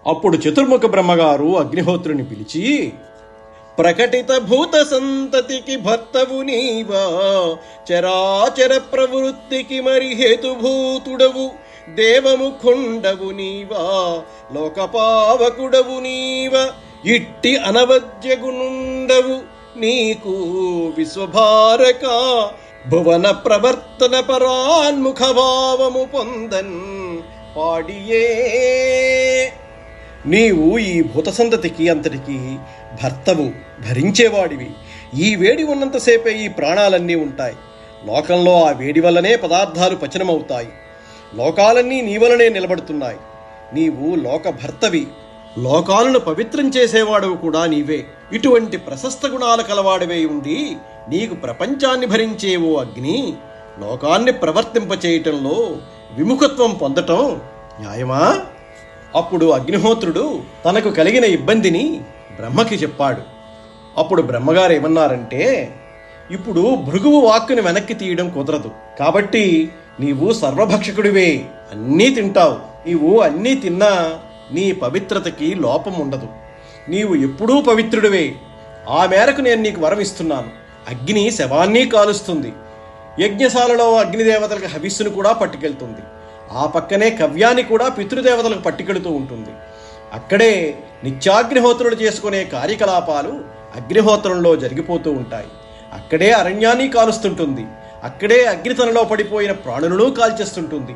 అప్పుడు చతుర్ముఖ బ్రహ్మగారు అగ్నిహోత్రుని పిలిచి, ప్రకటిత భూత సంతతికి భర్తవు నీవా, చరాచర ప్రవృత్తికి మరి హేతుభూతుడవు, దేవముఖుండవు నీవా, లోకపావకుడవు నీవా, ఇట్టి అనవద్యగునుండవు నీకు విశ్వభారక, భువన ప్రవర్తన పరాన్ముఖ భావము పొందన్ పాడియే. నీవు ఈ భూతసంతతికి అంతటికి భర్తవు, భరించేవాడివి. ఈ వేడి ఉన్నంతసేపే ఈ ప్రాణాలన్నీ ఉంటాయి. లోకంలో ఆ వేడి వల్లనే పదార్థాలు పచనమవుతాయి. లోకాలన్నీ నీ వలనే నిలబడుతున్నాయి. నీవు లోక భర్తవి, లోకాలను పవిత్రం చేసేవాడవు కూడా నీవే. ఇటువంటి ప్రశస్త గుణాల కలవాడివై ఉండి నీకు ప్రపంచాన్ని భరించేవో అగ్ని, లోకాన్ని ప్రవర్తింపచేయటంలో విముఖత్వం పొందటం న్యాయమా? అప్పుడు అగ్నిహోత్రుడు తనకు కలిగిన ఇబ్బందిని బ్రహ్మకి చెప్పాడు. అప్పుడు బ్రహ్మగారు ఏమన్నారంటే, ఇప్పుడు భృగువు వాక్కుని వెనక్కి తీయడం కుదరదు, కాబట్టి నీవు సర్వభక్షకుడివే, అన్నీ తింటావు. నీవు అన్నీ తిన్నా నీ పవిత్రతకి లోపం ఉండదు. నీవు ఎప్పుడూ పవిత్రుడివే. ఆ మేరకు నేను నీకు వరం ఇస్తున్నాను. అగ్ని శవాన్ని కాలుస్తుంది, యజ్ఞశాలలో అగ్నిదేవతలకు హవిస్సును కూడా పట్టుకెళ్తుంది. ఆ పక్కనే కవ్యాన్ని కూడా పితృదేవతలకు పట్టుకెళుతూ ఉంటుంది. అక్కడే నిత్యాగ్నిహోత్రులు చేసుకునే కార్యకలాపాలు అగ్నిహోత్రంలో జరిగిపోతూ ఉంటాయి. అక్కడే అరణ్యాన్ని కాలుస్తుంటుంది. అక్కడే అగ్నితనలో పడిపోయిన ప్రాణులను కాల్చేస్తుంటుంది.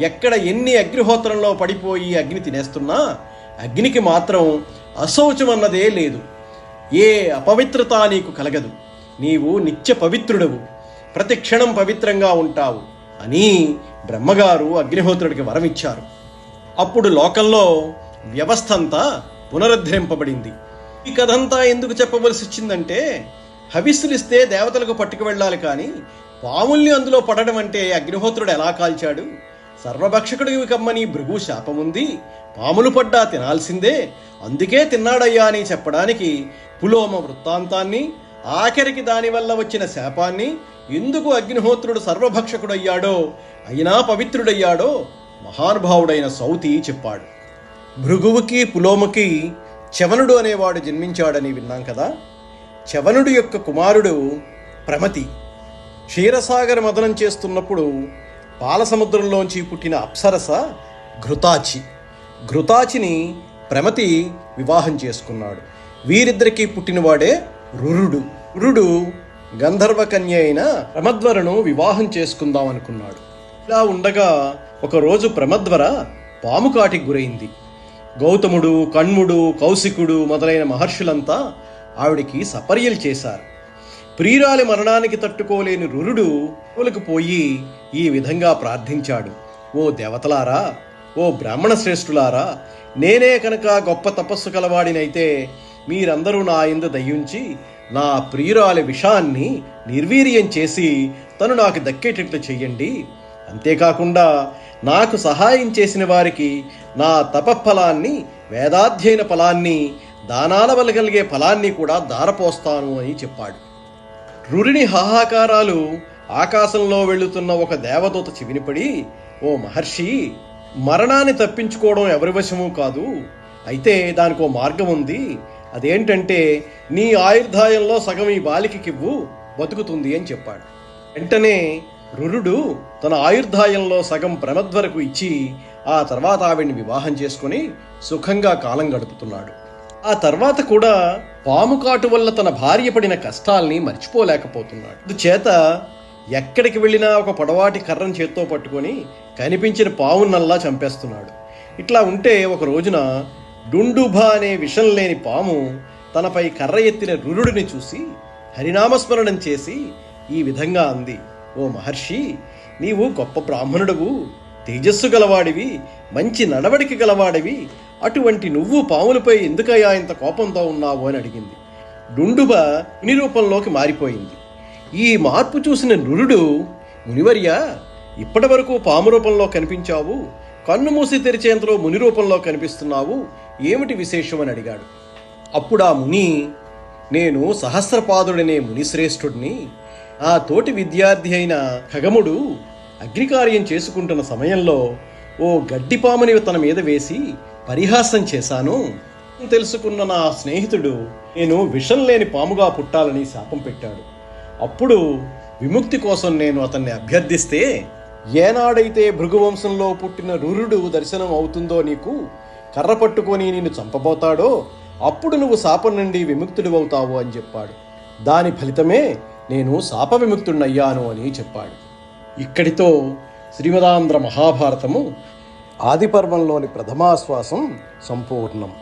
ఎక్కడ ఎన్ని అగ్నిహోత్రంలో పడిపోయి అగ్ని తినేస్తున్నా అగ్నికి మాత్రం అశౌచమన్నదే లేదు. ఏ అపవిత్రత నీకు కలగదు. నీవు నిత్య పవిత్రుడవు, ప్రతి క్షణం పవిత్రంగా ఉంటావు అని బ్రహ్మగారు అగ్నిహోత్రుడికి వరమిచ్చారు. అప్పుడు లోకంలో వ్యవస్థ అంతా పునరుద్ధరింపబడింది. ఈ కథంతా ఎందుకు చెప్పవలసి వచ్చిందంటే, హవిస్సులిస్తే దేవతలకు పట్టుకు వెళ్ళాలి, కానీ పాముల్ని అందులో పడడం అంటే అగ్నిహోత్రుడు ఎలా కాల్చాడు? సర్వభక్షకుడివి కమ్మని భృగు శాపముంది, పాములు పడ్డా తినాల్సిందే, అందుకే తిన్నాడయ్యా అని చెప్పడానికి పులోమ వృత్తాంతాన్ని, ఆఖరికి దానివల్ల వచ్చిన శాపాన్ని, ఎందుకు అగ్నిహోత్రుడు సర్వభక్షకుడయ్యాడో, అయినా పవిత్రుడయ్యాడో మహానుభావుడైన సౌతి చెప్పాడు. భృగువుకి పులోమకి చవనుడు అనేవాడు జన్మించాడని విన్నాం కదా. చవనుడు యొక్క కుమారుడు ప్రమతి. క్షీరసాగర మదనం చేస్తున్నప్పుడు పాలసముద్రంలోంచి పుట్టిన అప్సరస ఘృతాచి. ఘృతాచిని ప్రమతి వివాహం చేసుకున్నాడు. వీరిద్దరికీ పుట్టినవాడే రురుడు. రురుడు గంధర్వకన్య అయిన ప్రమద్వరను వివాహం చేసుకుందాం అనుకున్నాడు. ఇలా ఉండగా ఒకరోజు ప్రమద్వర పాము కాటికి గురైంది. గౌతముడు, కణ్ముడు, కౌశికుడు మొదలైన మహర్షులంతా ఆవిడికి సపర్యలు చేశారు. ప్రియురాలి మరణానికి తట్టుకోలేని రురుడు పూలకు పోయి ఈ విధంగా ప్రార్థించాడు. ఓ దేవతలారా, ఓ బ్రాహ్మణ శ్రేష్ఠులారా, నేనే కనుక గొప్ప తపస్సు కలవాడినైతే మీరందరూ నా యందు దయ్యుంచి నా ప్రియురాలి విషాన్ని నిర్వీర్యం చేసి తను నాకు దక్కేటట్లు చెయ్యండి. అంతేకాకుండా నాకు సహాయం చేసిన వారికి నా తపఫలాన్ని, వేదాధ్యయన ఫలాన్ని, దానాల వల్ల కలిగే ఫలాన్ని కూడా దారపోస్తాను అని చెప్పాడు. రురిని హాహాకారాలు ఆకాశంలో వెళుతున్న ఒక దేవదూత చెవినిపడి, ఓ మహర్షి, మరణాన్ని తప్పించుకోవడం ఎవరి వశమూ కాదు, అయితే దానికో మార్గం ఉంది. అదేంటంటే నీ ఆయుర్దాయంలో సగం ఈ బాలికివ్వు, బతుకుతుంది అని చెప్పాడు. వెంటనే రురుడు తన ఆయుర్దాయంలో సగం ప్రమద్వరకు ఇచ్చి ఆ తర్వాత ఆవిడ్ని వివాహం చేసుకుని సుఖంగా కాలం గడుపుతున్నాడు. ఆ తర్వాత కూడా పాము కాటు వల్ల తన భార్య పడిన కష్టాల్ని మర్చిపోలేకపోతున్నాడు. అందుచేత ఎక్కడికి వెళ్ళినా ఒక పొడవాటి కర్రను చేత్తో పట్టుకొని కనిపించిన పావునల్లా చంపేస్తున్నాడు. ఇట్లా ఉంటే ఒక రోజున డుండుభ అనే విషం లేని పాము తనపై కర్ర ఎత్తిన రురుడిని చూసి హరినామస్మరణం చేసి ఈ విధంగా అంది, ఓ మహర్షి, నీవు గొప్ప బ్రాహ్మణుడవు, తేజస్సు గలవాడివి, మంచి నడవడికి గలవాడివి, అటువంటి నువ్వు పాములపై ఎందుకయ్యా ఇంత కోపంతో ఉన్నావు అని అడిగింది. డుండుబ ముని రూపంలోకి మారిపోయింది. ఈ మార్పు చూసిన నురుడు, మునివర్య, ఇప్పటి వరకు పాము రూపంలో కనిపించావు, కన్ను మూసి తెరిచేంతలో ముని రూపంలో కనిపిస్తున్నావు, ఏమిటి విశేషం అని అడిగాడు. అప్పుడు ఆ ముని, నేను సహస్రపాదుడనే మునిశ్రేష్ఠుడిని. ఆ తోటి విద్యార్థి అయిన ఖగముడు అగ్నికార్యం చేసుకుంటున్న సమయంలో ఓ గడ్డిపాముని తన మీద వేసి పరిహాసం చేశాను. తెలుసుకున్న నా స్నేహితుడు నేను విషం లేని పాముగా పుట్టాలని శాపం పెట్టాడు. అప్పుడు విముక్తి కోసం నేను అతన్ని అభ్యర్థిస్తే, ఏనాడైతే భృగువంశంలో పుట్టిన రురుడు దర్శనం అవుతుందో నీకు, కర్ర పట్టుకొని నిన్ను చంపబోతాడో అప్పుడు నువ్వు శాపం నుండి విముక్తుడివవుతావు అని చెప్పాడు. దాని ఫలితమే నేను శాప విముక్తుడినయ్యాను అని చెప్పాడు. ఇక్కడితో శ్రీమదాంధ్ర మహాభారతము ఆదిపర్వంలోని ప్రథమాశ్వాసం సంపూర్ణం.